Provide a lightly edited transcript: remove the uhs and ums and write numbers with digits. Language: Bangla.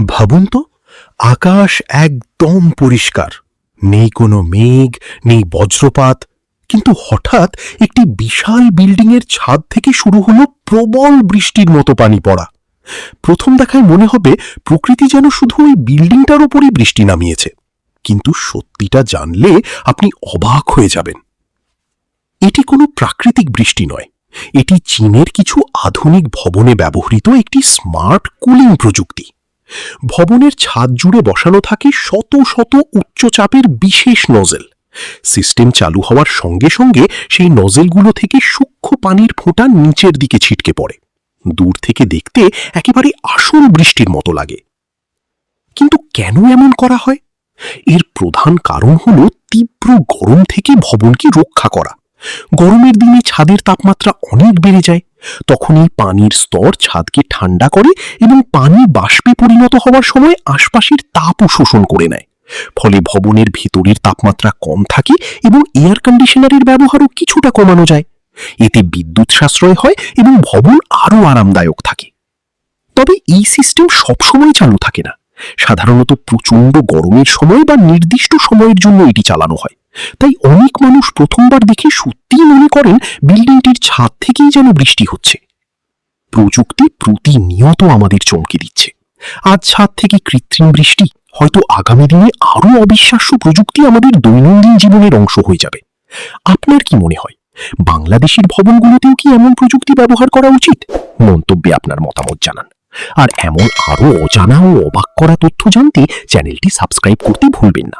ভাবুন তো, আকাশ একদম পরিষ্কার, নেই কোনো মেঘ, নেই বজ্রপাত, কিন্তু হঠাৎ একটি বিশাল বিল্ডিংয়ের ছাদ থেকে শুরু হলো প্রবল বৃষ্টির মতো পানি পড়া। প্রথম দেখায় মনে হবে প্রকৃতি যেন শুধু ওই বিল্ডিংটার ওপরই বৃষ্টি নামিয়েছে, কিন্তু সত্যিটা জানলে আপনি অবাক হয়ে যাবেন। এটি কোনো প্রাকৃতিক বৃষ্টি নয়, এটি চীনের কিছু আধুনিক ভবনে ব্যবহৃত একটি স্মার্ট কুলিং প্রযুক্তি। ভবনের ছাদ জুড়ে বসানো থাকে শত শত উচ্চচাপের বিশেষ নজেল। সিস্টেম চালু হওয়ার সঙ্গে সঙ্গে সেই নজেলগুলো থেকে সূক্ষ্ম পানির ফোঁটা নিচের দিকে ছিটকে পড়ে। দূর থেকে দেখতে একেবারে আসল বৃষ্টির মতো লাগে। কিন্তু কেন এমন করা হয়? এর প্রধান কারণ হলো তীব্র গরম থেকে ভবনকে রক্ষা করা। গরমের দিনে ছাদের তাপমাত্রা অনেক বেড়ে যায়, তখন এই পানির স্তর ছাদকে ঠান্ডা করে এবং পানি বাষ্পে পরিণত হওয়ার সময় আশপাশের তাপও শোষণ করে নেয়। ফলে ভবনের ভেতরের তাপমাত্রা কম থাকে এবং এয়ার কন্ডিশনারের ব্যবহারও কিছুটা কমানো যায়। এতে বিদ্যুৎ সাশ্রয় হয় এবং ভবন আরও আরামদায়ক থাকে। তবে এই সিস্টেম সবসময় চালু থাকে না। সাধারণত প্রচণ্ড গরমের সময় বা নির্দিষ্ট সময়ের জন্য এটি চালানো হয়। তাই অনেক মানুষ প্রথমবার দেখে সত্যিই মনে করেন বিল্ডিংটির ছাদ থেকেই যেন বৃষ্টি হচ্ছে। প্রযুক্তি প্রতিনিয়ত আমাদের চমকে দিচ্ছে। আজ ছাদ থেকে কৃত্রিম বৃষ্টি, হয়তো আগামী দিনে আরও অবিশ্বাস্য প্রযুক্তি আমাদের দৈনন্দিন জীবনের অংশ হয়ে যাবে। আপনার কি মনে হয়, বাংলাদেশের ভবনগুলোতেও কি এমন প্রযুক্তি ব্যবহার করা উচিত? মন্তব্যে আপনার মতামত জানান। আর এমন আরও অজানা ও অবাক করা তথ্য জানতে চ্যানেলটি সাবস্ক্রাইব করতে ভুলবেন না।